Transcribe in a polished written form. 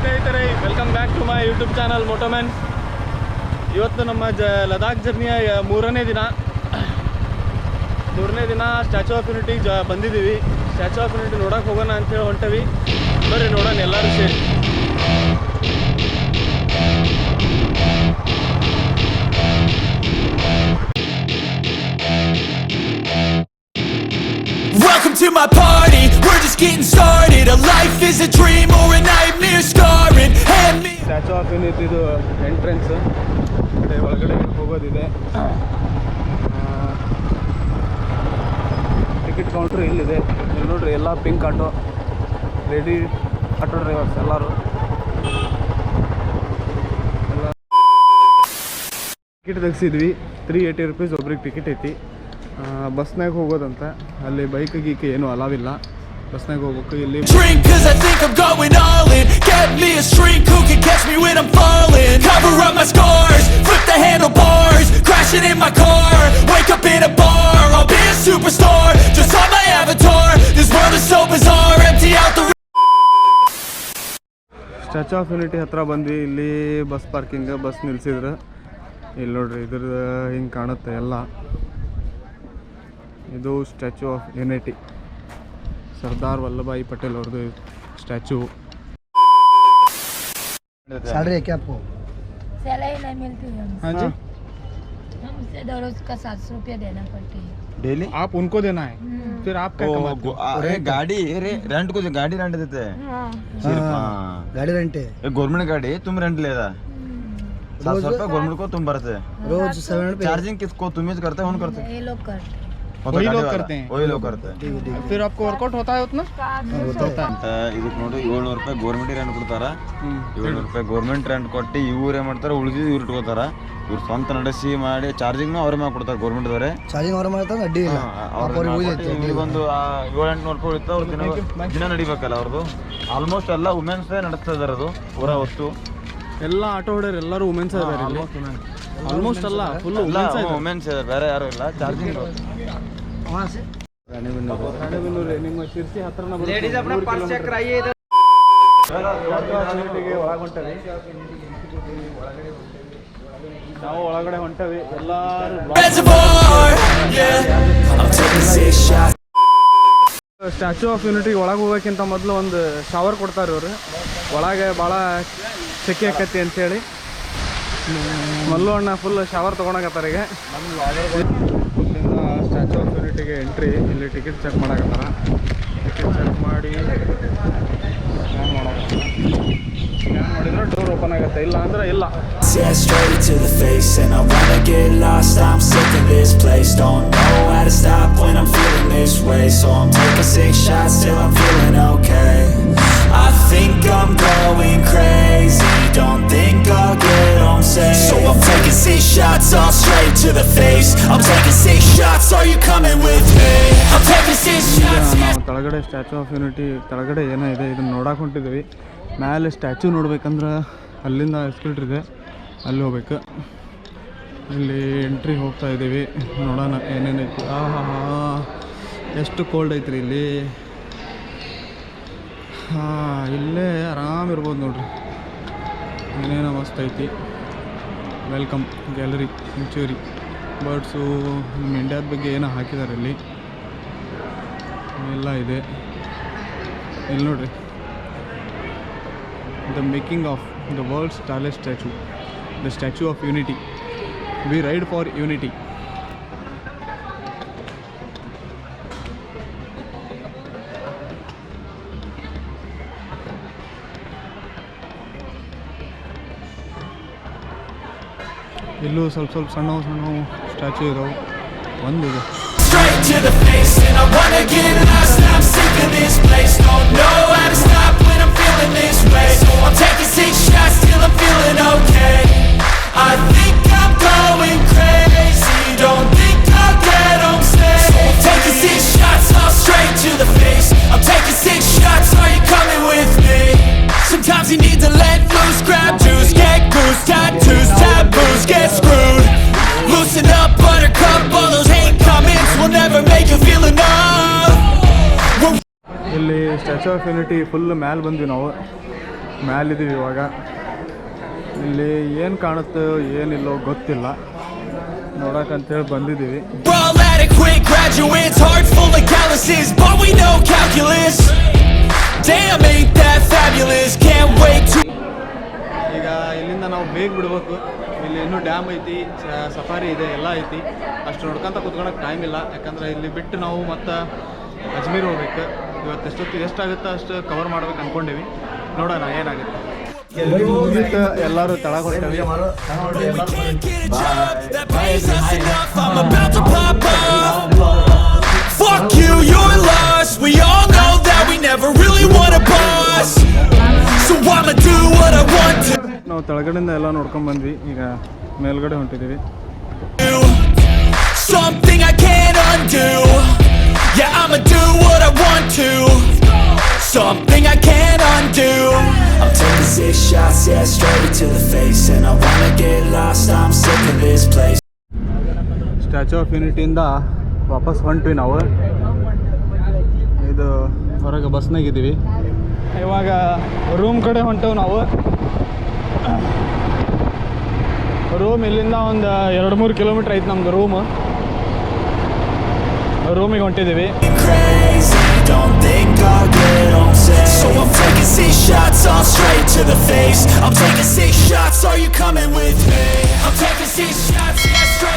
ಸ್ನೇಹಿತರೆ, welcome back to my YouTube channel Moto Man. ಇವತ್ತು ನಮ್ಮ ಲದಾಖ್ ಜರ್ನಿಯ ಮೂರನೇ ದಿನ ಸ್ಟ್ಯಾಚ್ಯೂ ಆಫ್ ಯೂನಿಟಿ ಬಂದಿದ್ದೀವಿ. ಸ್ಟ್ಯಾಚ್ಯೂ ಆಫ್ ಯೂನಿಟಿ ನೋಡೋಕೆ ಹೋಗೋಣ ಅಂತೇಳಿ ಹೊಂಟವಿ. ಬರ್ರಿ ನೋಡೋಣ ಎಲ್ಲರೂ ಸೇರಿ. Welcome to my party, we're just getting started. A life is a dream or a nightmare scarring. Statue of ಯೂನಿಟಿದು ಎಂಟ್ರೆನ್ಸ್ ಒಳಗಡೆ ಹೋಗೋದಿದೆ. ಟಿಕೆಟ್ ಕೌಂಟ್ರ್ ಇಲ್ಲಿದೆ. ಇಲ್ಲಿ ನೋಡ್ರಿ, ಎಲ್ಲ pink auto ready, auto drivers ಎಲ್ಲರೂ. ಟಿಕೆಟ್ ತೆಗ್ಸಿದ್ವಿ. 380 ರೂಪೀಸ್ ಒಬ್ರಿಗೆ ಟಿಕೆಟ್ ಐತಿ. ಬಸ್ನಾಗ ಹೋಗೋದಂತ. ಅಲ್ಲಿ ಬೈಕ್ ಗೀಕ್ ಏನು ಅಲಾವಿಲ್ಲ. ಬಸ್ನಾಗ ಹೋಗ್ಬೇಕು. ಇಲ್ಲಿ Cover up my scars, flip the handlebars, crashing in my car, wake up in a bar, I'll be a superstar, just on my avatar, this world is so bizarre, empty out the statue of unity ಹತ್ರ ಬಂದ್ವಿ. ಇಲ್ಲಿ bus parking, bus ನಿಲ್ಸಿದ್ರು. ಇಲ್ಲಿ ನೋಡ್ರಿ, ಇದ್ರದ್ದು ಹಿಂಗೆ ಕಾಣುತ್ತೆ ಎಲ್ಲ. ಇದು statue of unity, Sardar Vallabhbhai Patel ಅವ್ರದ್ದು स्टैचू. सैलरी है क्या आपको? सैलरी नहीं मिलती है। हाँ जी, हमसे रोज का 700 रुपया देना पड़ती है डेली। आप उनको देना है, फिर आप क्या कमाते हो? अरे गाड़ी रेंट को गाड़ी रेंट देते हैं सिर्फ। गाड़ी रेंट है, गवर्नमेंट गाड़ी तुम रेंट लेता 700 रुपये गवर्नमेंट को तुम भरते। रोज 700 चार्जिंग किसको तुम ही करते हो? करते ये लोग करते हैं। वही लोग करते हैं। वही लोग करते हैं। फिर आपको वर्कआउट होता है उतना? होता है। ಇದಕ್ಕೆ ನೋಡಿ 700 ರೂಪಾಯಿ ಗೌರ್ಮೆಂಟ್ ರೆಂಟ್ ಕೊಡ್ತಾರ. 700 ರೂಪಾಯಿ ಗೌರ್ಮೆಂಟ್ ರೆಂಟ್ ಕೊಟ್ಟು ಇವ್ರು ಏನು ಮಾಡ್ತಾರೆ, ಉಳಿದಿದ್ದು ಇವ್ರು ಇಟ್ಕೋತಾರ. ಇವ್ರು ಸ್ವಂತ ನಡೆಸಿ ಮಾಡಿ ಚಾರ್ಜಿಂಗ್ನು ಅವ್ರ ಮೇಲೆ ಕೊಡ್ತಾರೆ ಗೌರ್ಮೆಂಟ್ ಅವರೇ. ಚಾರ್ಜಿಂಗ್ ಅವ್ರ ಮಾಡ್ತಾರೆ, ಅಡ್ಡಿ ಇಲ್ಲ. ಒಂದು 700-800 ರೂಪಾಯಿ ಉಳಿತಾ ಅವ್ರ ದಿನ ನಡಿಬೇಕಲ್ಲ ಅವ್ರದ್ದು. ಆಲ್ಮೋಸ್ಟ್ ಎಲ್ಲ ವುಮೆನ್ಸ್ ನಡೆಸ್ತಾ ಇದಾರೆ ಅದು ಪೂರಾ ಹೊತ್ತು. ಎಲ್ಲ ಆಟೋ ಹೊಡೆಯೋರು ಎಲ್ಲರೂ ವುಮೆನ್ಸ್ ಇದ್ದಾರೆ. ಆಲ್ಮೋಸ್ಟ್ ಅಲ್ಲ, ಫುಲ್ ವುಮೆನ್ಸ್ ಇದೆ, ಬೇರೆ ಯಾರು ಇಲ್ಲ. ಚಾರ್ಜಿಂಗ್ ರಾಣೆಬೆನ್ನೂರು ನಿಮ್ಮ ಶಿರ್ಸಿ ಹತ್ರ ನಾವು ಒಳಗಡೆ ಹೊಂಟವಿ. ಎಲ್ಲರೂ ಸ್ಟ್ಯಾಚ್ಯೂ ಆಫ್ ಯೂನಿಟಿ ಒಳಗೆ ಹೋಗೋಕ್ಕಿಂತ ಮೊದಲು ಒಂದು ಶವರ್ ಕೊಡ್ತಾರೆ ಇವರು. ಒಳಗೆ ಭಾಳ ಸೆಕೆ ಆಕತಿ ಅಂತೇಳಿ ಮಲ್ಲು ಅಣ್ಣ ಫುಲ್ ಶವರ್ ತೊಗೊಳಕತ್ತಾರೆ. ಈಗ ಇಲ್ಲಿಂದ ಸ್ಟ್ಯಾಚ್ಯೂ ಆಫ್ ಯೂನಿಟಿಗೆ ಎಂಟ್ರಿ. ಇಲ್ಲಿ ಟಿಕೆಟ್ ಚೆಕ್ ಮಾಡಕತ್ತಾರ. ಟಿಕೆಟ್ ಚೆಕ್ ಮಾಡಿ ಸ್ಕ್ಯಾನ್ ಮಾಡಿದ್ರೆ ಡೋರ್ ಓಪನ್ ಆಗುತ್ತೆ, ಇಲ್ಲ ಅಂದ್ರೆ ಇಲ್ಲ. Straight to the face and I wanna get lost, I'm sick of this place, don't know how to stop when I'm feeling this way, so I'm taking 6 shots till I'm feeling okay. I think I'm going crazy, don't think I'll get home safe, so I'm taking 6 shots all straight to the face. I'm taking 6 shots, are you coming with me? I'm taking 6 shots. ನಾವು ಕೆಳಗಡೆ statue of unity ಕೆಳಗಡೆ ಏನೋ ಇದೆ, ಇದನ್ನು ನೋಡಕ್ಕೆ ಹೊಂಟಿದ್ದೀವಿ. ಮೇಲೆ statue ನೋಡ್ಬೇಕಂದ್ರೆ ಅಲ್ಲಿಂದ ಎಸ್ಕಲೇಟರ್ ಇದೆ, ಅಲ್ಲಿ ಹೋಗ್ಬೇಕು. ಇಲ್ಲಿ ಎಂಟ್ರಿ ಹೋಗ್ತಾ ಇದ್ದೀವಿ. ನೋಡೋಣ ಏನೇನೈತಿ. ಎಷ್ಟು ಕೋಲ್ಡ್ ಐತ್ರಿ ಇಲ್ಲಿ. ಇಲ್ಲೇ ಆರಾಮಿರ್ಬೋದು ನೋಡ್ರಿ. ಏನೇನೋ ಮಸ್ತ್ ಐತಿ. ವೆಲ್ಕಮ್ ಗ್ಯಾಲರಿ ಸೆಂಚುರಿ ಬರ್ಡ್ಸು, ನಮ್ಮ ಇಂಡಿಯಾದ ಬಗ್ಗೆ ಏನೋ ಹಾಕಿದ್ದಾರೆ ಇಲ್ಲಿ. ಎಲ್ಲ ಇದೆ ಇಲ್ಲಿ ನೋಡ್ರಿ. The making of the world's tallest statue, the Statue of Unity. We ride for unity. ಇಲ್ಲೂ ಸ್ವಲ್ಪ ಸಣ್ಣ ಸ್ಟ್ಯಾಚ್ಯೂ ಇದಾವೆ. ಒಂದಿದೆ. Straight to the face and I wanna get lost, I'm sick of this place, don't know how to stop when I'm feeling this way, so I'm taking 6 shots till I'm feeling okay. I think I'm going crazy, don't think I'll get home safe, so I'm taking 6 shots all straight to the face. I'm taking 6 shots, are you coming with me? Sometimes you need to let loose, grab juice, get goose, tattoos, taboos, get screwed. Loosen up, buttercup, all those hate comments will never make you feel enough. ಇಲ್ಲಿ statue of unity full ಮ್ಯಾಲೆ ಬಂದ್ವಿ ನಾವು. ಮ್ಯಾಲಿದ್ದೀವಿ ಇವಾಗ. ಇಲ್ಲಿ ಏನು ಕಾಣುತ್ತೋ ಏನಿಲ್ಲೋ ಗೊತ್ತಿಲ್ಲ, ನೋಡಕ್ಕಂತೇಳಿ ಬಂದಿದ್ದೀವಿ. We're all adequate graduates, heart full of calluses, but we know calculus. Damn, ain't that fabulous, can't wait to. ಈಗ ಇಲ್ಲಿಂದ ನಾವು ಬೇಗ ಬಿಡ್ಬೇಕು. ಇಲ್ಲಿ ಇನ್ನೂ ಡ್ಯಾಮ್ ಐತಿ, ಸಫಾರಿ ಇದೆ, ಎಲ್ಲ ಐತಿ. ಅಷ್ಟು ನೋಡ್ಕೊಂತ ಕುತ್ಕೊಳಕ್ಕೆ ಟೈಮ್ ಇಲ್ಲ, ಯಾಕಂದ್ರೆ ಇಲ್ಲಿ ಬಿಟ್ಟು ನಾವು ಮತ್ತು ಅಜ್ಮೀರ್ ಹೋಗ್ಬೇಕು. ಇವತ್ತು ಎಷ್ಟಾಗುತ್ತೋ ಅಷ್ಟು ಕವರ್ ಮಾಡ್ಬೇಕು ಅಂದ್ಕೊಂಡೀವಿ. ನೋಡೋಣ ಏನಾಗುತ್ತೆ. ಎಲ್ಲರೂ ತಳಗ ಹೊಟ್ಟೇವಿ. I'm about to pop up. Fuck you, you're lost. We all know that we never really want a boss. So I'ma do what I want to. ನಾವು ತಳಗಡೆಯಿಂದ ಎಲ್ಲ ನೋಡ್ಕೊಂಡ್ ಬಂದ್ವಿ, ಈಗ ಮೇಲ್ಗಡೆ ಹೊಂಟಿದ್ದೀವಿ. Something I can't undo. Yeah, I'ma do what I want to. Something I can't undo. I'm taking 6 shots, yeah, straight to the face. And I wanna get lost, I'm sick of this place. Statue of ಯೂನಿಟಿಯಿಂದ ವಾಪಸ್ ಹೊಂಟ್ವಿ ನಾವು. ಇದು ಹೊರಗೆ ಬಸ್ನಾಗಿದ್ದೀವಿ. ಇವಾಗ room ಕಡೆ ಹೊಂಟೇವು ನಾವು. Room ಇಲ್ಲಿಂದ ಒಂದು 2-3 ಕಿಲೋಮೀಟ್ರ್ ಐತೆ ನಮ್ದು ರೂಮಿಗೆ ಹೊಂಟಿದ್ದೀವಿ. Don't think I'll get on set. So I'm taking 6 shots all straight to the face. I'm taking 6 shots, are you coming with me? I'm taking 6 shots, yeah, straight